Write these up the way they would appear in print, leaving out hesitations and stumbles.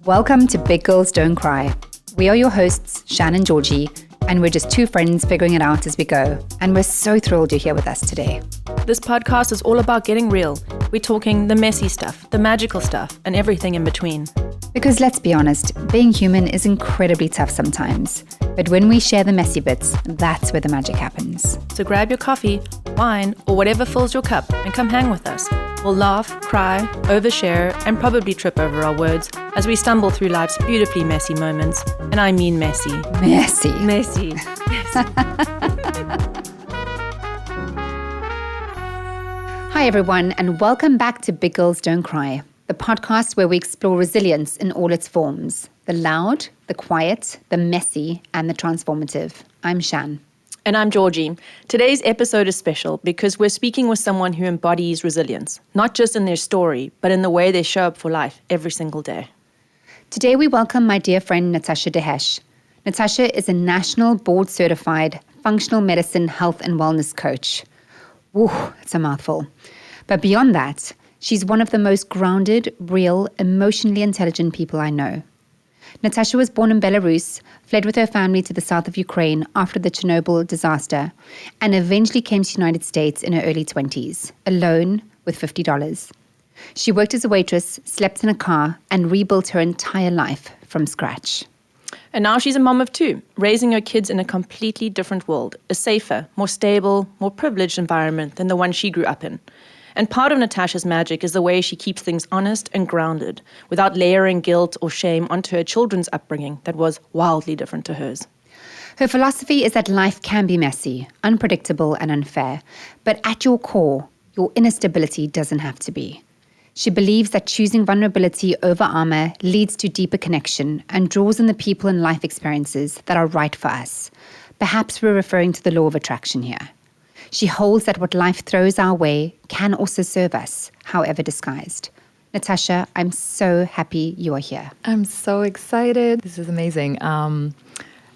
Welcome to Big Girls Don't Cry. We are your hosts, Shan and Georgie, and we're just two friends figuring it out as we go. And we're so thrilled you're here with us today. This podcast is all about getting real. We're talking the messy stuff, the magical stuff, and everything in between. Because let's be honest, being human is incredibly tough sometimes. But when we share the messy bits, that's where the magic happens. So grab your coffee, wine, or whatever fills your cup and come hang with us. We'll laugh, cry, overshare, and probably trip over our words as we stumble through life's beautifully messy moments. And I mean messy. Messy. Messy. Hi everyone, and welcome back to Big Girls Don't Cry, the podcast where we explore resilience in all its forms. The loud, the quiet, the messy, and the transformative. I'm Shan. And I'm Georgie. Today's episode is special because we're speaking with someone who embodies resilience, not just in their story, but in the way they show up for life every single day. Today we welcome my dear friend Natasha Dehesh. Natasha is a national board-certified functional medicine health and wellness coach. Woo, it's a mouthful. But beyond that, she's one of the most grounded, real, emotionally intelligent people I know. Natasha was born in Belarus, fled with her family to the south of Ukraine after the Chernobyl disaster, and eventually came to the United States in her early 20s, alone with $50. She worked as a waitress, slept in a car, and rebuilt her entire life from scratch. And now she's a mom of two, raising her kids in a completely different world, a safer, more stable, more privileged environment than the one she grew up in. And part of Natasha's magic is the way she keeps things honest and grounded, without layering guilt or shame onto her children's upbringing that was wildly different to hers. Her philosophy is that life can be messy, unpredictable, and unfair, but at your core, your inner stability doesn't have to be. She believes that choosing vulnerability over armor leads to deeper connection and draws in the people and life experiences that are right for us. Perhaps we're referring to the law of attraction here. She holds that what life throws our way can also serve us, however disguised. Natasha, I'm so happy you are here. I'm so excited. This is amazing.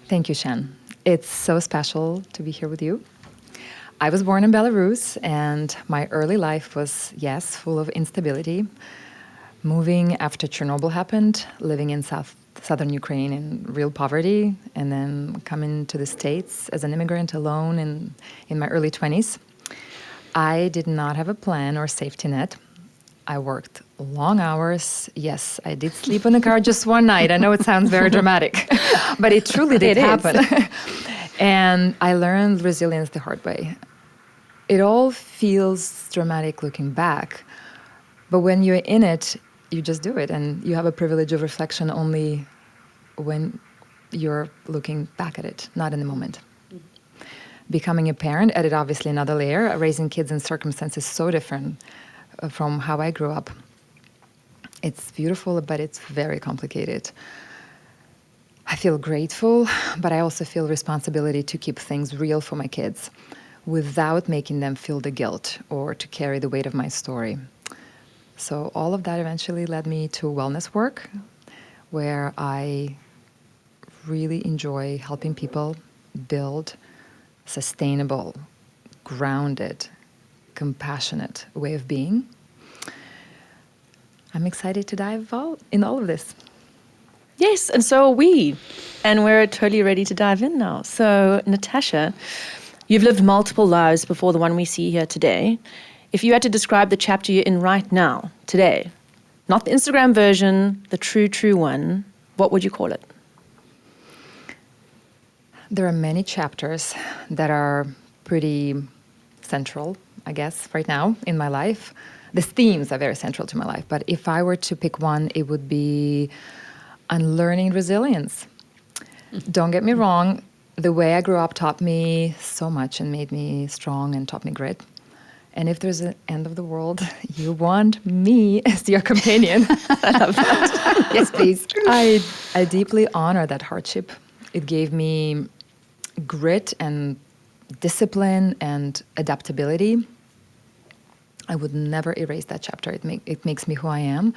Thank you, Shan. It's so special to be here with you. I was born in Belarus, and my early life was, yes, full of instability. Moving after Chernobyl happened, living in southern Ukraine in real poverty, and then coming to the States as an immigrant alone in my early 20s. I did not have a plan or safety net. I worked long hours. Yes, I did sleep in the car just one night. I know it sounds very dramatic, but it truly did happen. And I learned resilience the hard way. It all feels dramatic looking back, but when you're in it, you just do it, and you have a privilege of reflection only when you're looking back at it, not in the moment. Becoming a parent added obviously another layer, raising kids in circumstances so different from how I grew up. It's beautiful, but it's very complicated. I feel grateful, but I also feel responsibility to keep things real for my kids without making them feel the guilt or to carry the weight of my story. So all of that eventually led me to wellness work, where I really enjoy helping people build sustainable, grounded, compassionate way of being. I'm excited to dive in all of this. Yes, and so are we. And we're totally ready to dive in now. So, Natasha, you've lived multiple lives before the one we see here today. If you had to describe the chapter you're in right now, today, not the Instagram version, the true one, what would you call it? There are many chapters that are pretty central, I guess, right now in my life. The themes are very central to my life. But if I were to pick one, it would be Unlearning resilience. Don't get me wrong, the way I grew up taught me so much and made me strong and taught me grit. And if there's an end of the world, you want me as your companion. I love that. Yes, please. I deeply honor that hardship. It gave me grit and discipline and adaptability. I would never erase that chapter. It makes me who I am.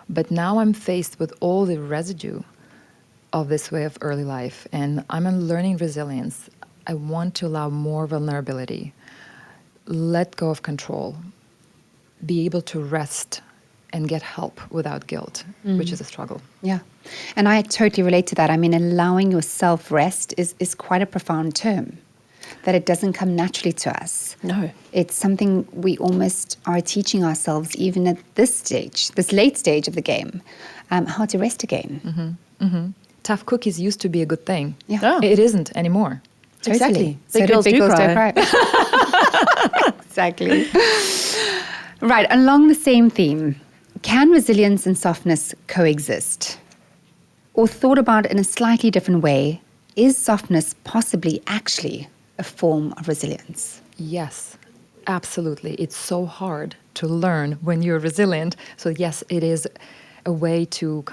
But now I'm faced with all the residue of this way of early life, and I'm unlearning resilience. I want to allow more vulnerability, let go of control, be able to rest and get help without guilt, which is a struggle. Yeah. And I totally relate to that. I mean, allowing yourself rest is quite a profound term, that it doesn't come naturally to us. No. It's something we almost are teaching ourselves, even at this stage, this late stage of the game, how to rest again. Tough cookies used to be a good thing. Yeah. Oh. It isn't anymore. Exactly. So Big did girls big do girls cry. Exactly. Right, along the same theme, can resilience and softness coexist? Or thought about in a slightly different way, is softness possibly actually a form of resilience? Yes, absolutely. It's so hard to learn when you're resilient. So yes, it is a way to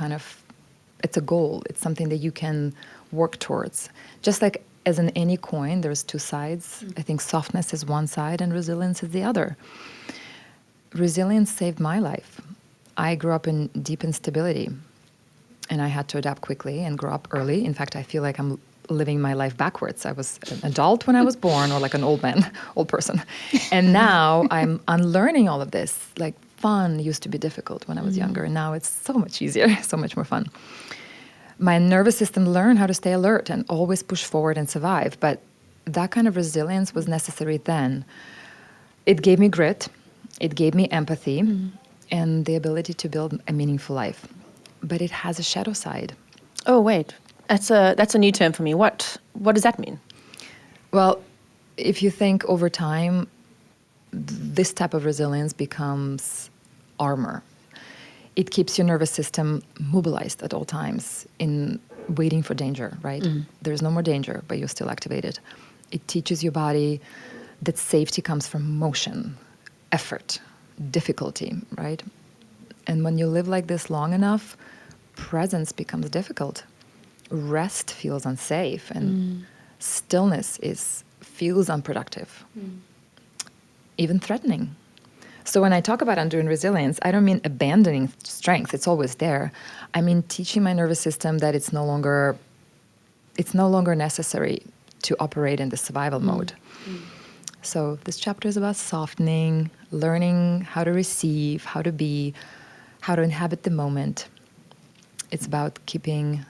it's a goal. It's something that you can work towards. Just like as in any coin, there's two sides. I think softness is one side and resilience is the other. Resilience saved my life. I grew up in deep instability and I had to adapt quickly and grow up early. In fact, I feel like I'm living my life backwards. I was an adult when I was born, or like an old person. And now I'm unlearning all of this. Like fun used to be difficult when I was younger, and now it's so much easier, so much more fun. My nervous system learned how to stay alert and always push forward and survive. But that kind of resilience was necessary then. It gave me grit, it gave me empathy, and the ability to build a meaningful life. But it has a shadow side. Oh, wait. That's a new term for me. What does that mean? Well, if you think over time, this type of resilience becomes armor. It keeps your nervous system mobilized at all times in waiting for danger, right? There's no more danger, but you're still activated. It teaches your body that safety comes from motion, effort, difficulty, right? And when you live like this long enough, presence becomes difficult. Rest feels unsafe, and stillness feels unproductive, even threatening. So when I talk about undoing resilience, I don't mean abandoning strength. It's always there. I mean teaching my nervous system that it's no longer necessary to operate in the survival mode. So this chapter is about softening, learning how to receive, how to be, how to inhabit the moment. It's about keeping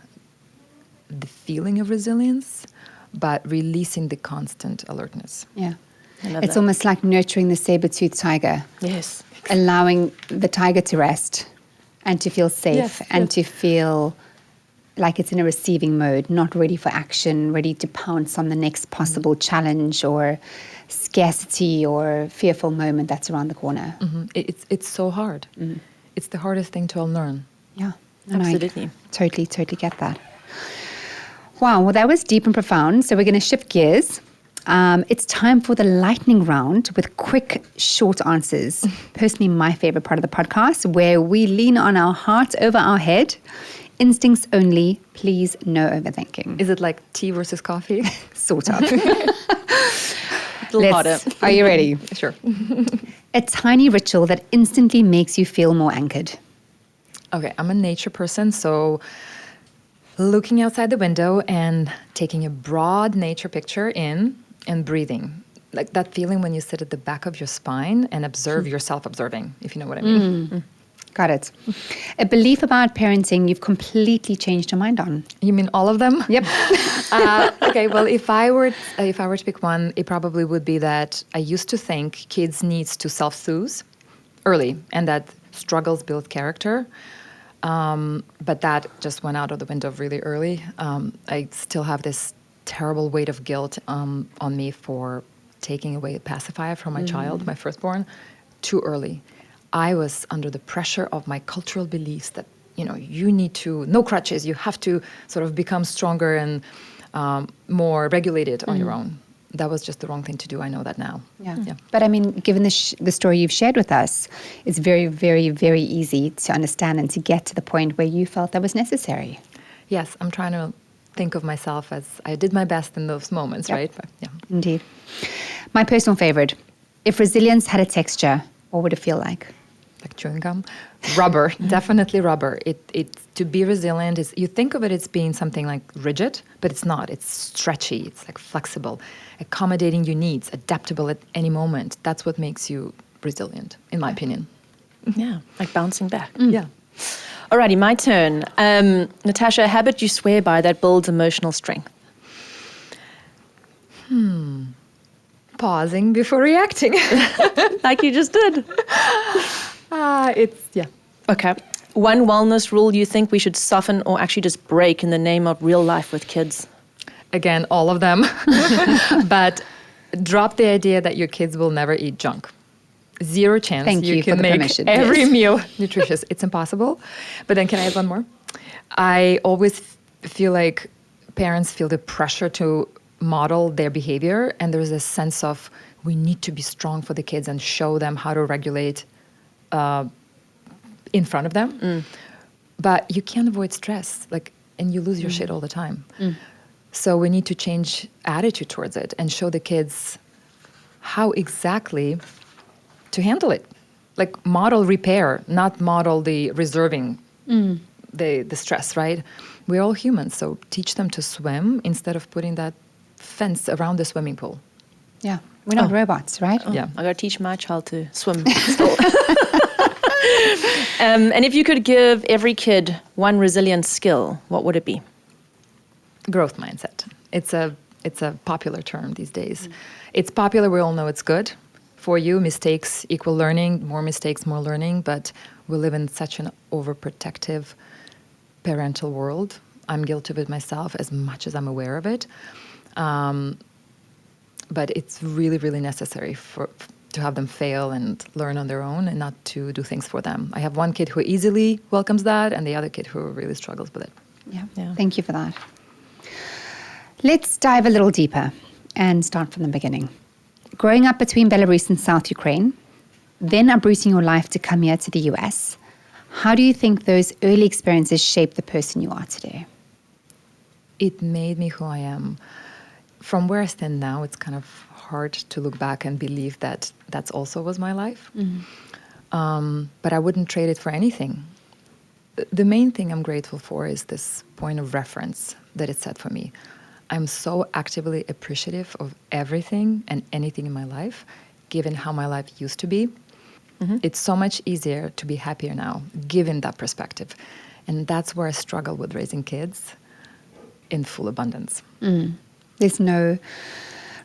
the feeling of resilience, but releasing the constant alertness. Yeah. I love It's that. almost like nurturing the saber-toothed tiger, Yes. allowing the tiger to rest and to feel safe Yes, and yes. to feel like it's in a receiving mode, not ready for action, ready to pounce on the next possible challenge or scarcity or fearful moment that's around the corner. It's so hard. It's the hardest thing to unlearn. Yeah. And Absolutely. I totally get that. Wow, well, that was deep and profound. So we're going to shift gears. It's time for the lightning round with quick, short answers. Personally, my favorite part of the podcast, where we lean on our heart over our head. Instincts only, please no overthinking. Is it like tea versus coffee? Sort of. A little harder. Are you ready? Sure. A tiny ritual that instantly makes you feel more anchored. Okay, I'm a nature person, so looking outside the window and taking a broad nature picture in and breathing. Like that feeling when you sit at the back of your spine and observe yourself observing, if you know what I mean. Got it. A belief about parenting you've completely changed your mind on. You mean all of them? Yep. Okay, well, if I were to pick one, it probably would be that I used to think kids needs to self-soothe early and that struggles build character. But that just went out of the window really early. I still have this terrible weight of guilt on me for taking away a pacifier from my child, my firstborn, too early. I was under the pressure of my cultural beliefs that, you need to, no crutches, you have to sort of become stronger and more regulated on your own. That was just the wrong thing to do. I know that now. Yeah. But I mean, given the story you've shared with us, it's very, very, very easy to understand and to get to the point where you felt that was necessary. Yes, I'm trying to think of myself as I did my best in those moments, Yep. right? But, yeah. Indeed. My personal favorite, if resilience had a texture, what would it feel like? Like chewing gum, rubber, definitely rubber. It to be resilient is, you think of it as being something like rigid, but it's not. It's stretchy. It's like flexible, accommodating your needs, adaptable at any moment. That's what makes you resilient, in my opinion. Yeah, like bouncing back. Yeah. Alrighty, my turn. Natasha, a habit you swear by that builds emotional strength. Pausing before reacting. Like you just did. It's, yeah. Okay. One wellness rule you think we should soften or actually just break in the name of real life with kids? Again, all of them. But drop the idea that your kids will never eat junk. Zero chance Thank you for can the make permission. every Yes. meal nutritious. It's impossible. But then can I add one more? I always feel like parents feel the pressure to model their behavior, and there's a sense of we need to be strong for the kids and show them how to regulate in front of them. But you can't avoid stress, and you lose your shit all the time. So we need to change attitude towards it and show the kids how exactly to handle it. Like model repair, not model the reserving the stress, right? We're all humans, so teach them to swim instead of putting that fence around the swimming pool. Yeah, we're not robots, right? Yeah. I got to teach my child to swim still. And if you could give every kid one resilient skill, what would it be? Growth mindset. It's a popular term these days. It's popular, we all know it's good. For you, mistakes equal learning, more mistakes, more learning, but we live in such an overprotective parental world. I'm guilty of it myself as much as I'm aware of it. But it's really, really necessary to have them fail and learn on their own and not to do things for them. I have one kid who easily welcomes that and the other kid who really struggles with it. Yeah. Thank you for that. Let's dive a little deeper and start from the beginning. Growing up between Belarus and South Ukraine, then uprooting your life to come here to the US, how do you think those early experiences shaped the person you are today? It made me who I am. From where I stand now, it's kind of hard to look back and believe that that's also was my life. But I wouldn't trade it for anything. The main thing I'm grateful for is this point of reference that it set for me. I'm so actively appreciative of everything and anything in my life, given how my life used to be. It's so much easier to be happier now, given that perspective. And that's where I struggle with raising kids in full abundance. There's no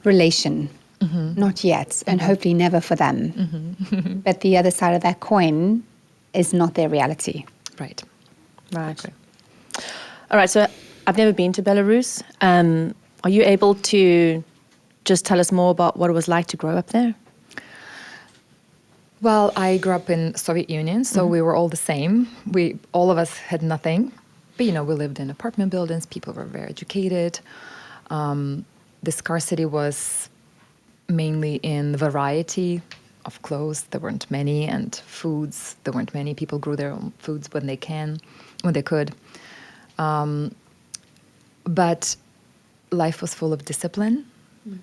relation, not yet, and hopefully never for them. But the other side of that coin is not their reality. Right. Right. Exactly. All right, so I've never been to Belarus. Are you able to just tell us more about what it was like to grow up there? Well, I grew up in Soviet Union, so we were all the same. All of us had nothing. But, we lived in apartment buildings. People were very educated. The scarcity was mainly in variety of clothes. There weren't many, and foods. There weren't many. People grew their own foods when they could. But life was full of discipline.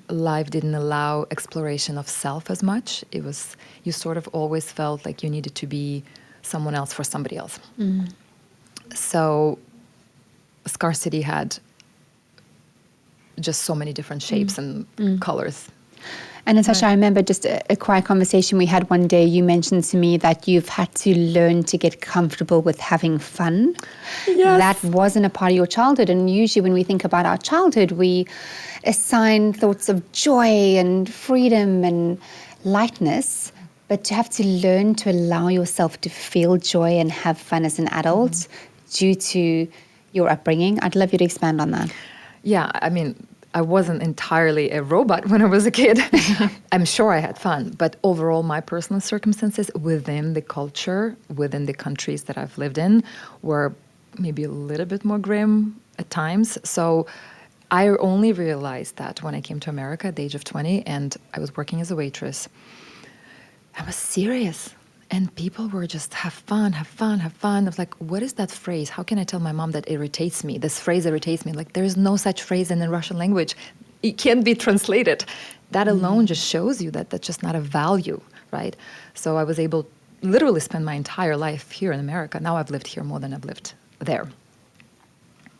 Life didn't allow exploration of self as much. You sort of always felt like you needed to be someone else for somebody else. So scarcity had just so many different shapes and colors. And Natasha, I remember just a quiet conversation we had one day. You mentioned to me that you've had to learn to get comfortable with having fun. Yes. That wasn't a part of your childhood. And usually when we think about our childhood, we assign thoughts of joy and freedom and lightness. But to have to learn to allow yourself to feel joy and have fun as an adult due to your upbringing, I'd love you to expand on that. Yeah, I mean, I wasn't entirely a robot when I was a kid. I'm sure I had fun, but overall my personal circumstances within the culture, within the countries that I've lived in, were maybe a little bit more grim at times. So I only realized that when I came to America at the age of 20 and I was working as a waitress. I was serious. And people were just, have fun, have fun, have fun. I was like, what is that phrase? How can I tell my mom that irritates me? This phrase irritates me. Like, there is no such phrase in the Russian language. It can't be translated. That alone just shows you that that's just not a value, right? So I was able to literally spend my entire life here in America. Now I've lived here more than I've lived there.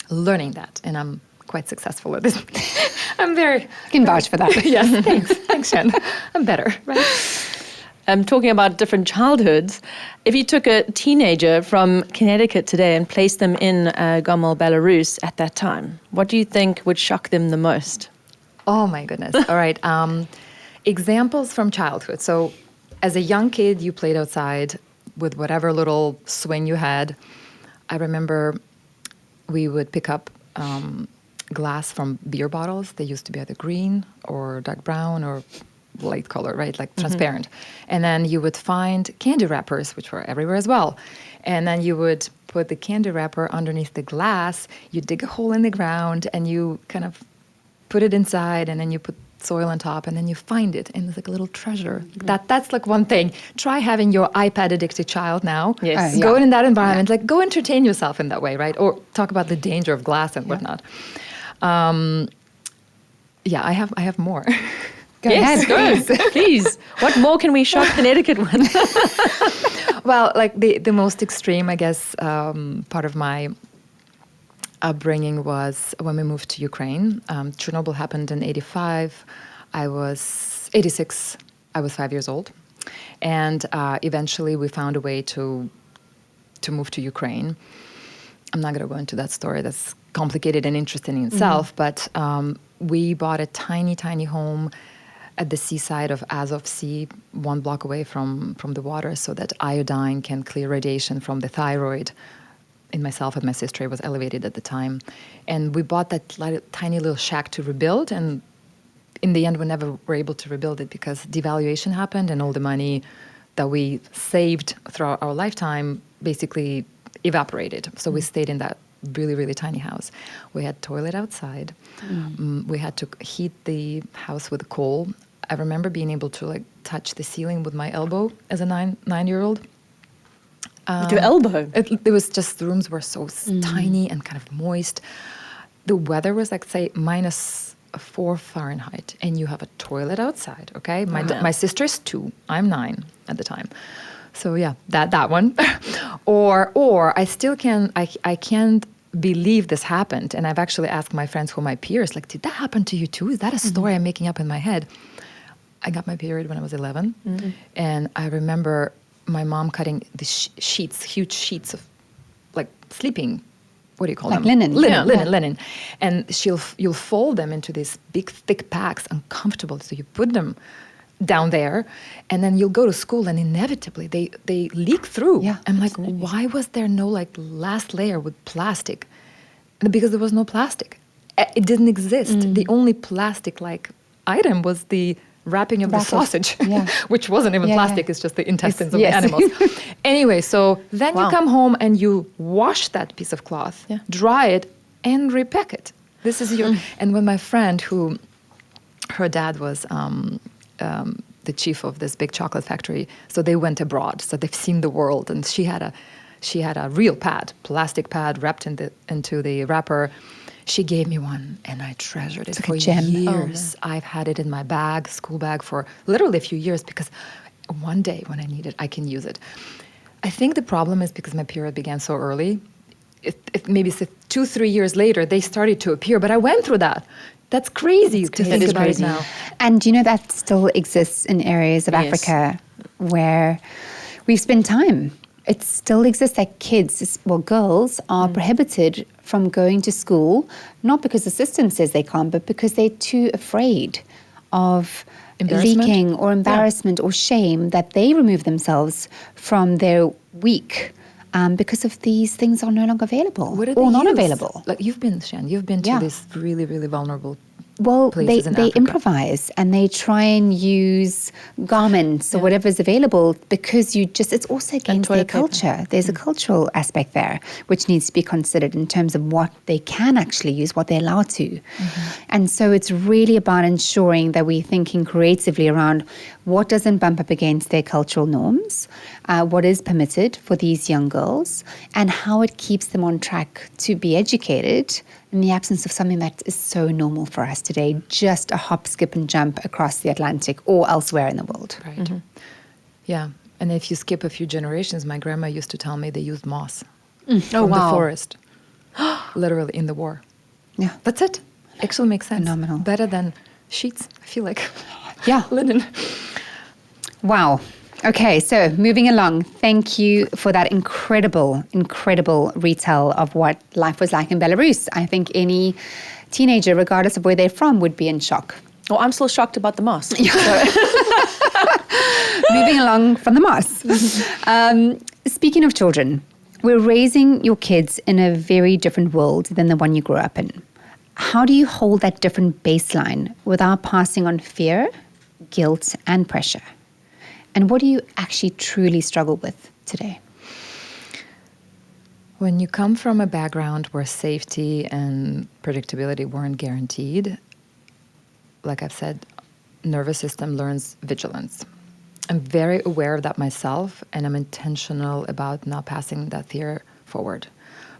Learning that. And I'm quite successful at this. I'm very... I can vouch for that. Yes, thanks. Thanks, Shan. I'm better, right? Talking about different childhoods, if you took a teenager from Connecticut today and placed them in Gomel, Belarus at that time, what do you think would shock them the most? Oh my goodness. All right. Examples from childhood. So as a young kid, you played outside with whatever little swing you had. I remember we would pick up glass from beer bottles. They used to be either green or dark brown or light color, right? Like transparent. And then you would find candy wrappers, which were everywhere as well. And then you would put the candy wrapper underneath the glass. You dig a hole in the ground and you kind of put it inside, and then you put soil on top, and then you find it, and it's like a little treasure. That's like one thing. Try having your iPad addicted child now. Yes. Go in that environment. Like, go entertain yourself in that way, right? Or talk about the danger of glass and whatnot. Yeah, I have more. Go ahead. Go, please. What more can we shock Connecticut with? Well, like the most extreme, I guess, part of my upbringing was when we moved to Ukraine. Chernobyl happened in 85. I was 86. I was 5 years old. And eventually we found a way to move to Ukraine. I'm not going to go into that story. That's complicated and interesting in itself. But we bought a tiny, tiny home at the seaside of Azov Sea, 1 block away from the water, so that iodine can clear radiation from the thyroid in myself and my sister. It was elevated at the time. And we bought that tiny little shack to rebuild. And in the end, we never were able to rebuild it because devaluation happened and all the money that we saved throughout our lifetime basically evaporated. So we stayed in that really, really tiny house. We had toilet outside. We had to heat the house with coal. I remember being able to like touch the ceiling with my elbow as a nine-year-old. With your elbow? It was just, the rooms were so tiny and kind of moist. The weather was like, say, -4 Fahrenheit, and you have a toilet outside, okay? My sister's 2. I'm 9 at the time. So yeah, that one. or I still I can't believe this happened. And I've actually asked my friends who are my peers, like, did that happen to you too? Is that a story I'm making up in my head? I got my period when I was 11. And I remember my mom cutting the sheets, huge sheets of like sleeping, what do you call like them? linen. Linen. And you'll fold them into these big, thick packs, uncomfortable. So you put them down there, and then you'll go to school, and inevitably they leak through. Yeah, I'm like, why was there no like last layer with plastic? And because there was no plastic. It didn't exist. The only plastic like item was the wrapping of the sausage, which wasn't even plastic. It's just the intestines of the animals. Anyway, so then you come home and you wash that piece of cloth, dry it, and repack it. This is your. And when my friend, who her dad was the chief of this big chocolate factory, so they went abroad, so they've seen the world, and she had a real pad, plastic pad wrapped into the wrapper. She gave me one, and I treasured it for years. I've had it in my bag, school bag, for literally a few years, because one day when I need it, I can use it. I think the problem is because my period began so early. Maybe 2-3 years later, they started to appear, but I went through that. That's crazy to think about it now. And you know that still exists in areas of Africa where we've spent time. It still exists that kids, well, girls are prohibited from going to school, not because the system says they can't, but because they're too afraid of leaking or embarrassment or shame, that they remove themselves from their week because of these things are no longer available or not available. Like you've been to this really, really vulnerable Well, places in they Africa. improvise and they try and use garments or whatever's available because it's also against their culture. There's a cultural aspect there which needs to be considered in terms of what they can actually use, what they're allowed to. And so it's really about ensuring that we're thinking creatively around what doesn't bump up against their cultural norms, what is permitted for these young girls, and how it keeps them on track to be educated in the absence of something that is so normal for us today, just a hop, skip, and jump across the Atlantic or elsewhere in the world. Right. Yeah. And if you skip a few generations, my grandma used to tell me they used moss from the forest, literally in the war. Yeah. That's it. Actually makes sense. Phenomenal. Better than sheets, I feel like. Yeah. Linen. Wow. Okay, so moving along, thank you for that incredible, incredible retell of what life was like in Belarus. I think any teenager, regardless of where they're from, would be in shock. Oh, I'm still shocked about the mosque. Moving along from the mosque. Speaking of children, we're raising your kids in a very different world than the one you grew up in. How do you hold that different baseline without passing on fear, guilt, and pressure? And what do you actually truly struggle with today? When you come from a background where safety and predictability weren't guaranteed, like I've said, nervous system learns vigilance. I'm very aware of that myself, and I'm intentional about not passing that fear forward.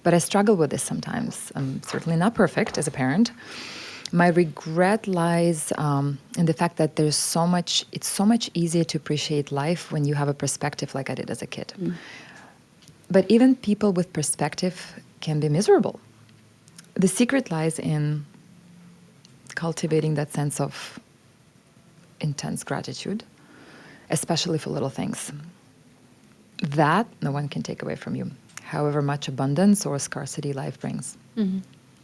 But I struggle with this sometimes. I'm certainly not perfect as a parent. My regret lies in the fact that it's so much easier to appreciate life when you have a perspective like I did as a kid. But even people with perspective can be miserable. The secret lies in cultivating that sense of intense gratitude, especially for little things. That no one can take away from you, however much abundance or scarcity life brings.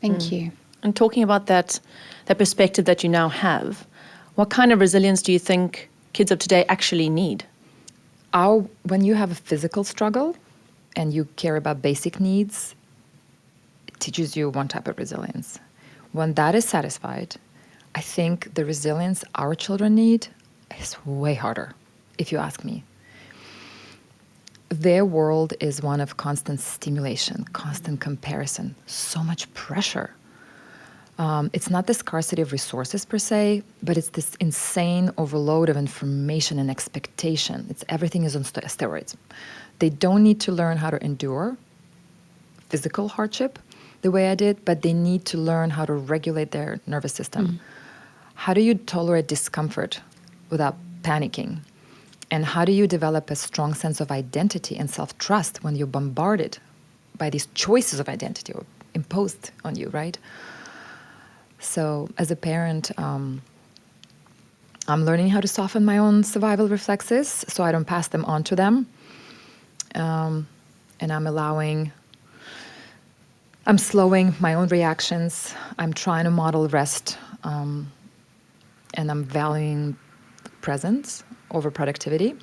Thank you. And talking about that perspective that you now have, what kind of resilience do you think kids of today actually need? When you have a physical struggle and you care about basic needs, it teaches you one type of resilience. When that is satisfied, I think the resilience our children need is way harder, if you ask me. Their world is one of constant stimulation, constant comparison, so much pressure. It's not the scarcity of resources per se, but it's this insane overload of information and expectation. Everything is on steroids. They don't need to learn how to endure physical hardship the way I did, but they need to learn how to regulate their nervous system. How do you tolerate discomfort without panicking? And how do you develop a strong sense of identity and self-trust when you're bombarded by these choices of identity or imposed on you, right? So as a parent, I'm learning how to soften my own survival reflexes so I don't pass them on to them. And I'm slowing my own reactions. I'm trying to model rest, and I'm valuing presence over productivity.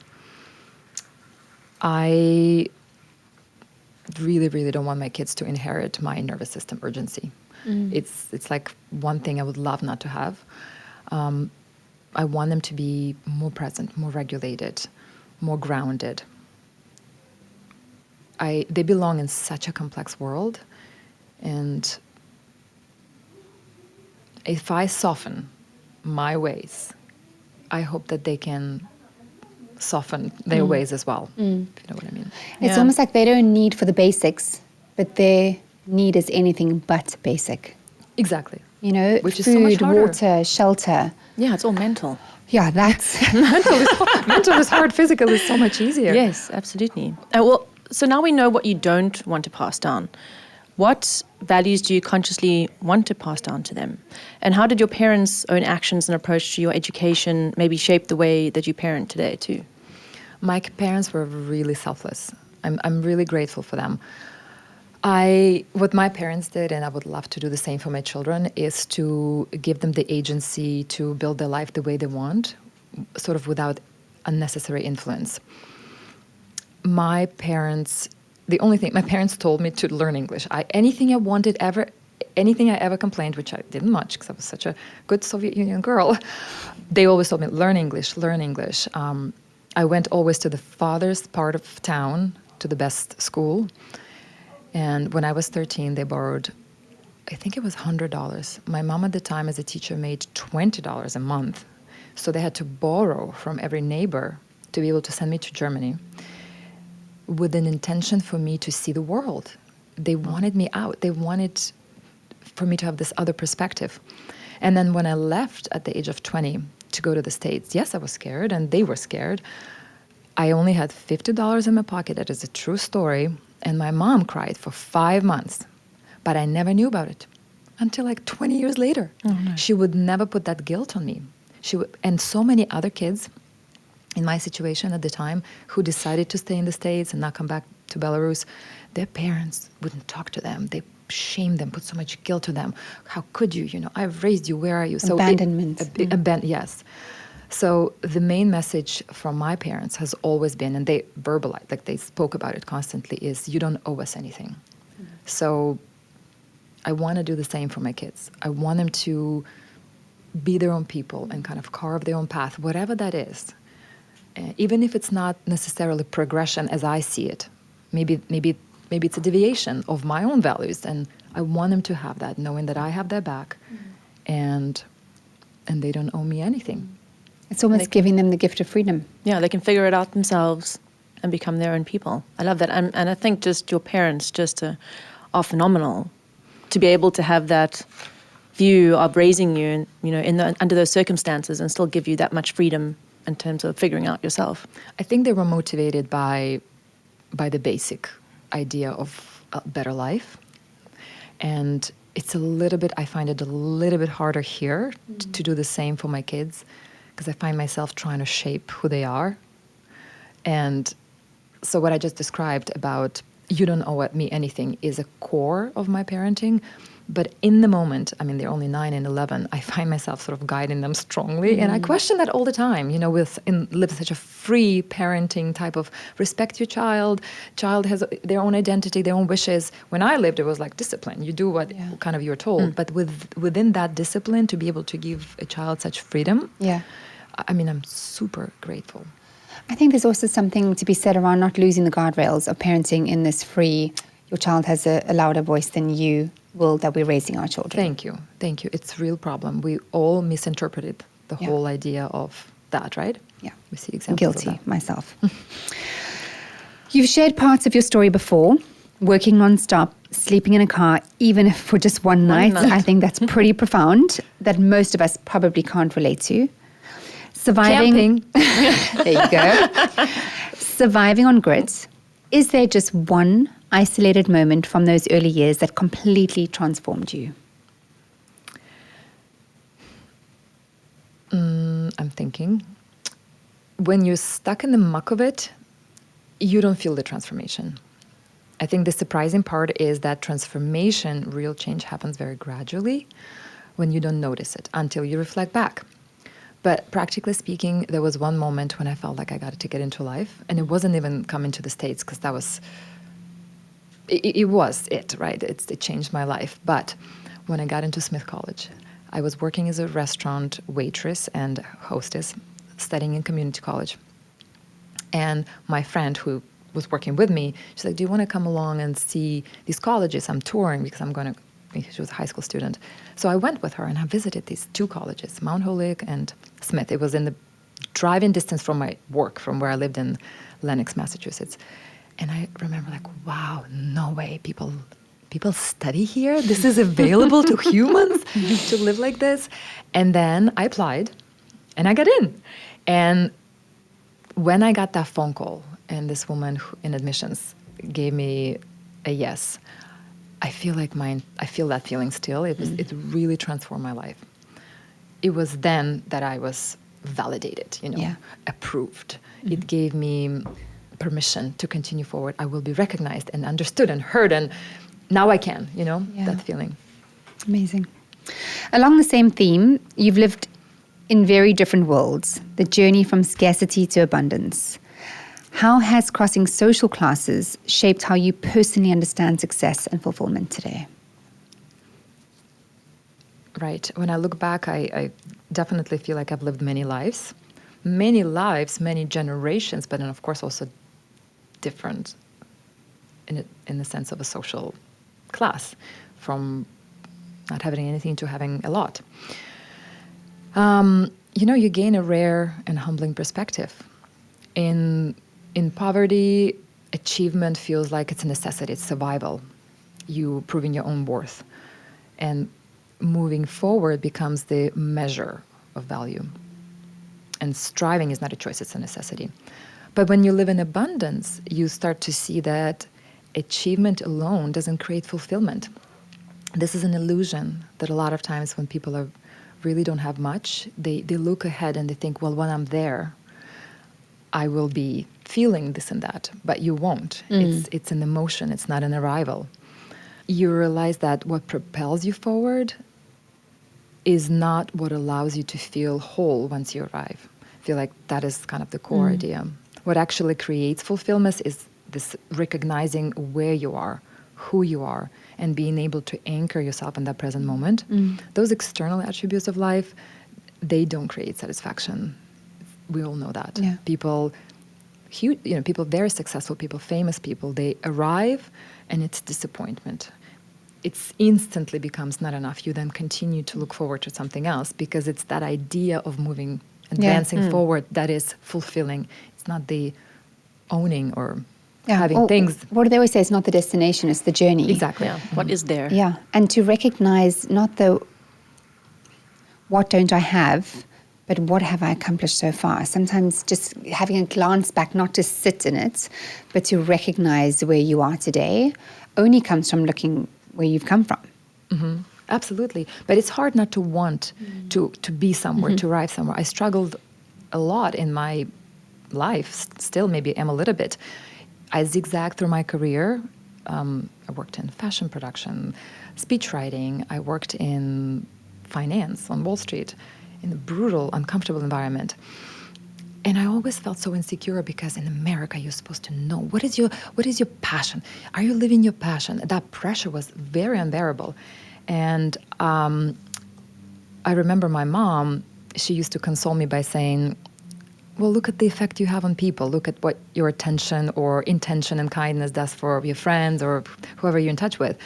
I really, really don't want my kids to inherit my nervous system urgency. It's like one thing I would love not to have. I want them to be more present, more regulated, more grounded. They belong in such a complex world, and if I soften my ways, I hope that they can soften their ways as well, if you know what I mean. It's almost like they don't need for the basics, but their need is anything but basic. Exactly. You know, Which is food, so much harder. water, shelter. Yeah, it's all mental. Yeah, that's... Mental is hard, physical is so much easier. Yes, absolutely. So now we know what you don't want to pass down. What values do you consciously want to pass down to them? And how did your parents' own actions and approach to your education maybe shape the way that you parent today too? My parents were really selfless. I'm really grateful for them. What my parents did, and I would love to do the same for my children, is to give them the agency to build their life the way they want, sort of without unnecessary influence. My parents told me to learn English. Anything I ever complained, which I didn't much because I was such a good Soviet Union girl, they always told me, learn English, learn English. I went always to the farthest part of town, to the best school. And when I was 13, they borrowed, I think it was $100. My mom at the time as a teacher made $20 a month. So they had to borrow from every neighbor to be able to send me to Germany with an intention for me to see the world. They wanted me out. They wanted for me to have this other perspective. And then when I left at the age of 20 to go to the States, yes, I was scared and they were scared. I only had $50 in my pocket. That is a true story. And my mom cried for 5 months. But I never knew about it until like 20 years later. Oh, no. She would never put that guilt on me. And so many other kids in my situation at the time, who decided to stay in the States and not come back to Belarus, their parents wouldn't talk to them. They shamed them, put so much guilt to them. How could you? I've raised you. Where are you? Abandonment. Yes. So the main message from my parents has always been, and they verbalized, like they spoke about it constantly, is you don't owe us anything. So I want to do the same for my kids. I want them to be their own people and kind of carve their own path, whatever that is. Even if it's not necessarily progression as I see it, maybe it's a deviation of my own values, and I want them to have that, knowing that I have their back, and they don't owe me anything. It's almost giving them the gift of freedom. Yeah, they can figure it out themselves and become their own people. I love that. And I think just your parents are phenomenal to be able to have that view of raising you, under those circumstances and still give you that much freedom in terms of figuring out yourself. I think they were motivated by the basic idea of a better life. And I find it a little bit harder here to do the same for my kids, because I find myself trying to shape who they are. And so what I just described about you don't owe me anything is a core of my parenting. But in the moment, they're only 9 and 11, I find myself sort of guiding them strongly. And I question that all the time, live such a free parenting type of respect your child. Child has their own identity, their own wishes. When I lived, it was like discipline. You do what kind of you're told. But within that discipline, to be able to give a child such freedom, I'm super grateful. I think there's also something to be said around not losing the guardrails of parenting in this free, your child has a louder voice than you will, that we're raising our children. Thank you. It's a real problem. We all misinterpreted the whole idea of that, right? Yeah. We see examples of Guilty that. myself. You've shared parts of your story before, working non-stop, sleeping in a car, even if for just one night. I think that's pretty profound, that most of us probably can't relate to. Surviving. Camping. There you go. Surviving on grit. Is there just one isolated moment from those early years that completely transformed you? I'm thinking. When you're stuck in the muck of it, you don't feel the transformation. I think the surprising part is that transformation, real change, happens very gradually when you don't notice it until you reflect back. But practically speaking, there was one moment when I felt like I got to get into life, and it wasn't even coming to the States, because that was, it was it, right? It changed my life. But when I got into Smith College, I was working as a restaurant waitress and hostess, studying in community college. And my friend who was working with me, she's like, do you want to come along and see these colleges? I'm touring because she was a high school student. So I went with her and I visited these 2 colleges, Mount Holyoke and Smith. It was in the driving distance from my work, from where I lived in Lenox, Massachusetts. And I remember like, wow, no way, people study here? This is available to humans to live like this? And then I applied and I got in. And when I got that phone call and this woman in admissions gave me a yes, I feel that feeling still. It really transformed my life. It was then that I was validated, approved. It gave me permission to continue forward. I will be recognized and understood and heard, and now I can, that feeling. Amazing. Along the same theme, you've lived in very different worlds, the journey from scarcity to abundance. How has crossing social classes shaped how you personally understand success and fulfillment today? Right. When I look back, I definitely feel like I've lived many lives, many generations, but then of course also different in the sense of a social class, from not having anything to having a lot. You gain a rare and humbling perspective. In poverty, achievement feels like it's a necessity, it's survival. You proving your own worth. And moving forward becomes the measure of value. And striving is not a choice, it's a necessity. But when you live in abundance, you start to see that achievement alone doesn't create fulfillment. This is an illusion that a lot of times when people really don't have much, they look ahead and they think, well, when I'm there, I will be feeling this and that, but you won't. It's an emotion, it's not an arrival. You realize that what propels you forward is not what allows you to feel whole once you arrive. I feel like that is kind of the core idea. What actually creates fulfillment is this recognizing where you are, who you are, and being able to anchor yourself in that present moment. Those external attributes of life, they don't create satisfaction. We all know that. Yeah. People, people very successful people, famous people, they arrive and it's disappointment. It instantly becomes not enough. You then continue to look forward to something else because it's that idea of moving, advancing forward that is fulfilling. It's not the owning or having things. What do they always say? It's not the destination, it's the journey. Exactly. Yeah. What is there? Yeah. And to recognize not the what don't I have, but what have I accomplished so far? Sometimes just having a glance back, not to sit in it, but to recognize where you are today only comes from looking where you've come from. Mm-hmm. Absolutely. But it's hard not to want to be somewhere, to arrive somewhere. I struggled a lot in my life, still maybe am a little bit. I zigzagged through my career. I worked in fashion production, speech writing. I worked in finance on Wall Street in a brutal, uncomfortable environment. And I always felt so insecure because in America, you're supposed to know what is your passion? Are you living your passion? That pressure was very unbearable. And I remember my mom, she used to console me by saying, well, look at the effect you have on people. Look at what your attention or intention and kindness does for your friends or whoever you're in touch with.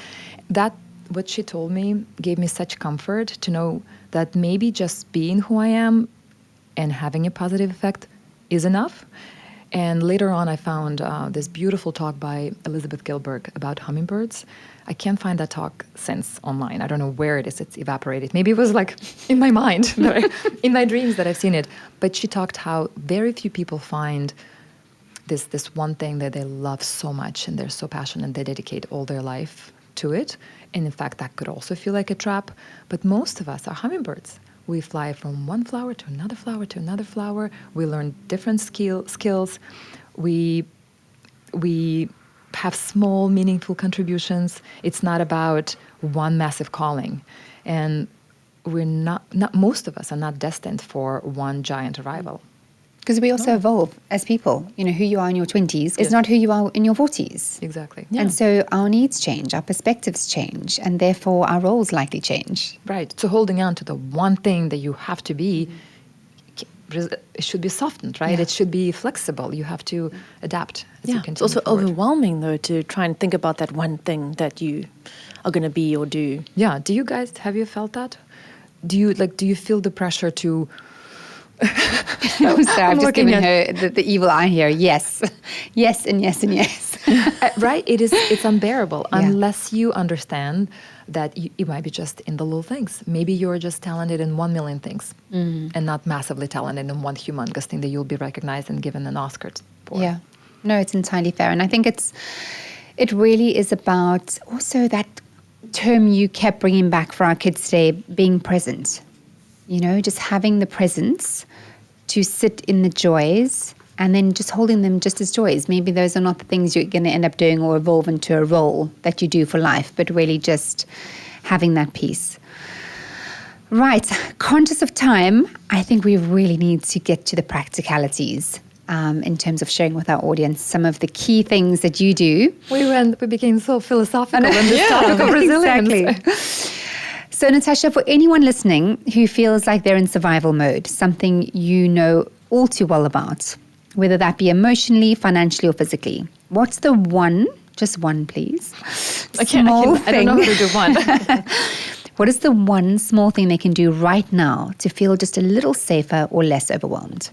That, what she told me, gave me such comfort to know that maybe just being who I am and having a positive effect is enough. And later on, I found this beautiful talk by Elizabeth Gilbert about hummingbirds. I can't find that talk since online. I don't know where it is. It's evaporated. Maybe it was like in my mind, in my dreams that I've seen it. But she talked how very few people find this one thing that they love so much and they're so passionate and they dedicate all their life to it. And in fact, that could also feel like a trap. But most of us are hummingbirds. We fly from one flower to another flower to another flower. We learn different skills. We have small, meaningful contributions. It's not about one massive calling. And we're not most of us are not destined for one giant arrival. Because we also evolve as people. You know, who you are in your 20s is not who you are in your 40s. Exactly. Yeah. And so our needs change, our perspectives change, and therefore our roles likely change. Right. So holding on to the one thing that you have to be, it should be softened, right? Yeah. It should be flexible. You have to adapt as you Yeah, continue it's also forward. overwhelming, though, to try and think about that one thing that you are going to be or do. Yeah. Do you guys, have you felt that? Do you feel the pressure to... I'm sorry, I've just given her the evil eye here. Yes. Yes and yes and yes. Right? It's unbearable Yeah. unless you understand that you might be just in the little things. Maybe you're just talented in 1 million things and not massively talented in one humongous thing that you'll be recognized and given an Oscar for. Yeah. No, it's entirely fair. And I think it really is about also that term you kept bringing back for our kids today, being present. You know, just having the presence to sit in the joys and then just holding them just as joys. Maybe those are not the things you're going to end up doing or evolve into a role that you do for life, but really just having that peace. Right. Conscious of time, I think we really need to get to the practicalities in terms of sharing with our audience some of the key things that you do. We became so philosophical on this topic of resilience. Exactly. So, Natasha, for anyone listening who feels like they're in survival mode, something you know all too well about, whether that be emotionally, financially, or physically, what's the one, just one, please, I don't know how to do one. What is the one small thing they can do right now to feel just a little safer or less overwhelmed?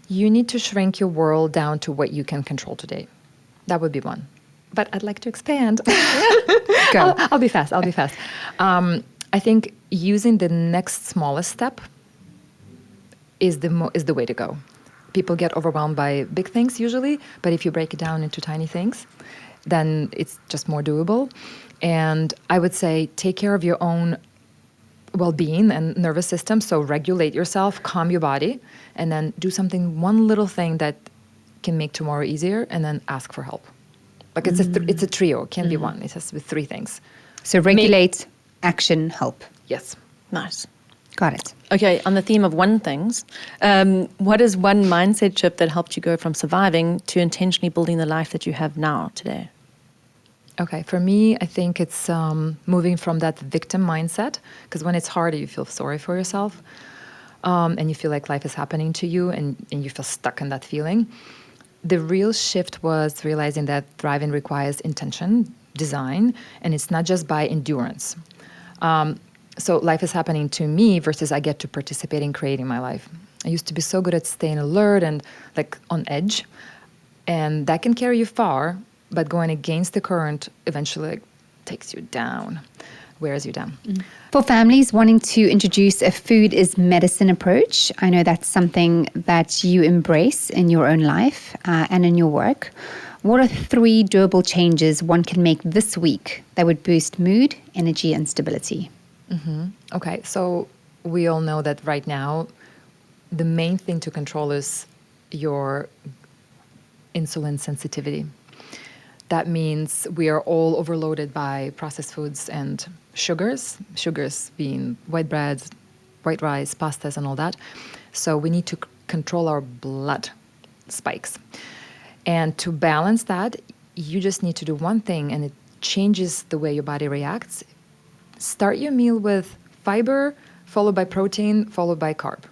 You need to shrink your world down to what you can control today. That would be one. But I'd like to expand. Go. I'll be fast. I think using the next smallest step is the way to go. People get overwhelmed by big things usually, but if you break it down into tiny things, then it's just more doable. And I would say take care of your own well-being and nervous system. So regulate yourself, calm your body, and then do something, one little thing that can make tomorrow easier, and then ask for help. Like it's a trio. It can't be one. It has to be three things. So regulate, action, help. Yes. Nice. Got it. Okay, on the theme of one things, what is one mindset shift that helped you go from surviving to intentionally building the life that you have now today? Okay, for me, I think it's moving from that victim mindset, because when it's hard, you feel sorry for yourself, and you feel like life is happening to you, and you feel stuck in that feeling. The real shift was realizing that thriving requires intention, design, and it's not just by endurance. So life is happening to me versus I get to participate in creating my life. I used to be so good at staying alert and like on edge, and that can carry you far, but going against the current eventually takes you down, wears you down. For families wanting to introduce a food is medicine approach, I know that's something that you embrace in your own life and in your work. What are 3 doable changes one can make this week that would boost mood, energy, and stability? Okay, so we all know that right now, the main thing to control is your insulin sensitivity. That means we are all overloaded by processed foods and sugars being white breads, white rice, pastas, and all that. So we need to control our blood spikes. And to balance that, you just need to do one thing, and it changes the way your body reacts. Start your meal with fiber, followed by protein, followed by carb.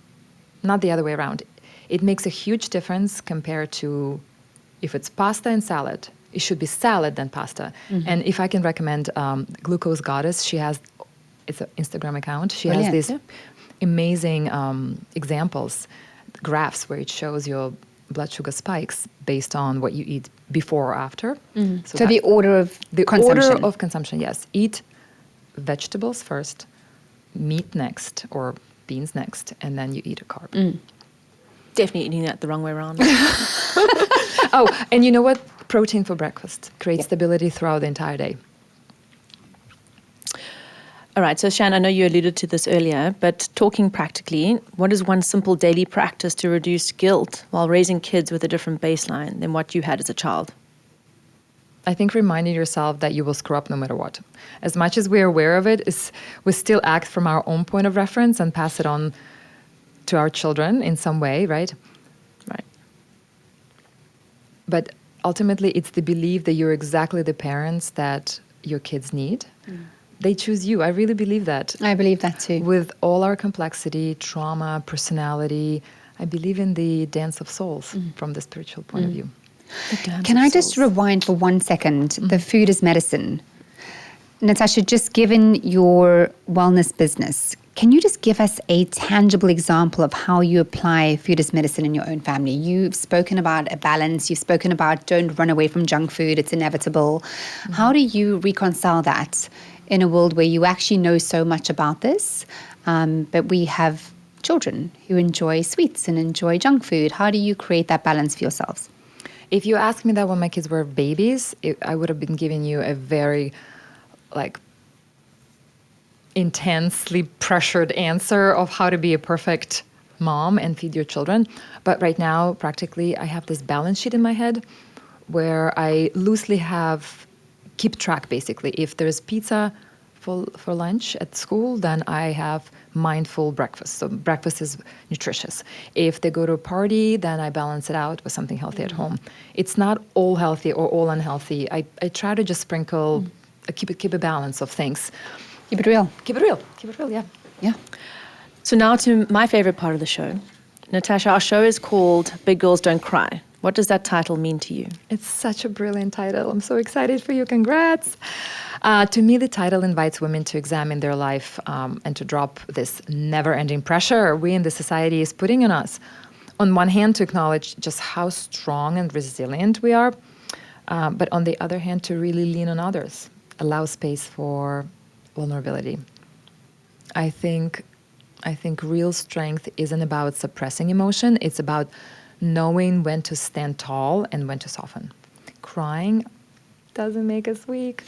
Not the other way around. It makes a huge difference compared to if it's pasta and salad. It should be salad then pasta. And if I can recommend Glucose Goddess, it's an Instagram account. She has these amazing examples, graphs where it shows your blood sugar spikes based on what you eat before or after. So the order of consumption. Order of consumption, yes. Eat vegetables first, meat next, or beans next, and then you eat a carb. Definitely eating that the wrong way around. Oh, and you know what? Protein for breakfast creates stability throughout the entire day. All right, so Shan, I know you alluded to this earlier, but talking practically, what is one simple daily practice to reduce guilt while raising kids with a different baseline than what you had as a child? I think reminding yourself that you will screw up no matter what. As much as we're aware of it, we still act from our own point of reference and pass it on to our children in some way, right? Right. But ultimately, it's the belief that you're exactly the parents that your kids need. They choose you. I really believe that. I believe that too. With all our complexity, trauma, personality, I believe in the dance of souls from the spiritual point of view. Can I just rewind for 1 second? The food is medicine. Natasha, just given your wellness business, can you just give us a tangible example of how you apply food as medicine in your own family? You've spoken about a balance. You've spoken about don't run away from junk food. It's inevitable. How do you reconcile that in a world where you actually know so much about this, but we have children who enjoy sweets and enjoy junk food? How do you create that balance for yourselves? If you asked me that when my kids were babies, I would have been giving you a very intensely pressured answer of how to be a perfect mom and feed your children. But right now, practically, I have this balance sheet in my head where I loosely keep track, basically. If there's pizza for lunch at school, then I have mindful breakfast. So breakfast is nutritious. If they go to a party, then I balance it out with something healthy at home. It's not all healthy or all unhealthy. I try to just sprinkle, keep a balance of things. Keep it real. Keep it real, yeah. Yeah. So now to my favorite part of the show. Natasha, our show is called Big Girls Don't Cry. What does that title mean to you? It's such a brilliant title. I'm so excited for you. Congrats. To me, the title invites women to examine their life and to drop this never-ending pressure we in the society is putting on us. On one hand, to acknowledge just how strong and resilient we are, but on the other hand, to really lean on others, allow space for vulnerability. I think real strength isn't about suppressing emotion. It's about knowing when to stand tall and when to soften. Crying doesn't make us weak.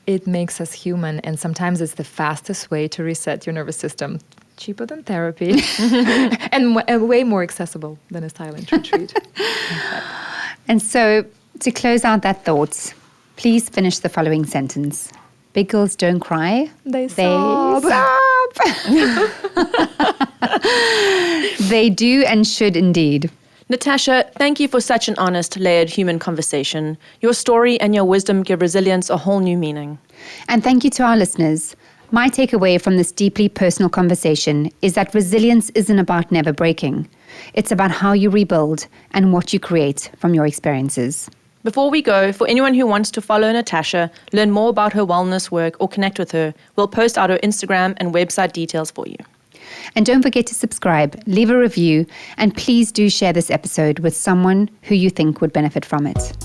it makes us human, and sometimes it's the fastest way to reset your nervous system. Cheaper than therapy and way more accessible than a silent retreat. And so, to close out that thought, please finish the following sentence. Big girls don't cry. They sob. They do and should indeed. Natasha, thank you for such an honest, layered human conversation. Your story and your wisdom give resilience a whole new meaning. And thank you to our listeners. My takeaway from this deeply personal conversation is that resilience isn't about never breaking. It's about how you rebuild and what you create from your experiences. Before we go, for anyone who wants to follow Natasha, learn more about her wellness work, or connect with her, we'll post out her Instagram and website details for you. And don't forget to subscribe, leave a review, and please do share this episode with someone who you think would benefit from it.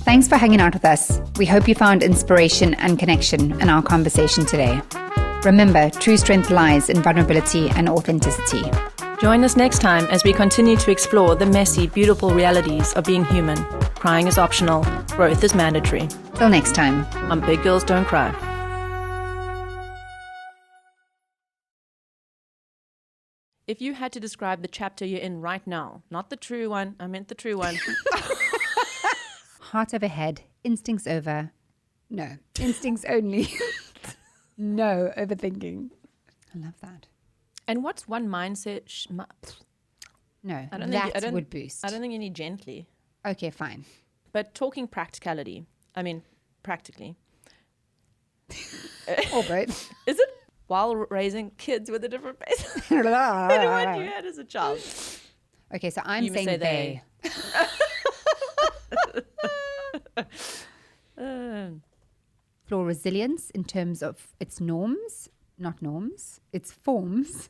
Thanks for hanging out with us. We hope you found inspiration and connection in our conversation today. Remember, true strength lies in vulnerability and authenticity. Join us next time as we continue to explore the messy, beautiful realities of being human. Crying is optional. Growth is mandatory. Till next time. On Big Girls Don't Cry. If you had to describe the chapter you're in right now, not the true one, I meant the true one. Heart over head, instincts over. No, instincts only. No overthinking. I love that. And what's one mindset? No, I don't that think would boost. I don't think you need gently. Okay, fine. But talking practicality, I mean, practically. Or both. Is it while raising kids with a different face than what you had as a child? Okay, so I'm You may saying say they. Explore resilience in terms of its norms, not norms, its forms.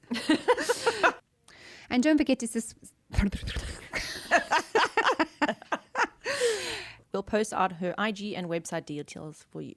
And don't forget to We'll post out her IG and website details for you.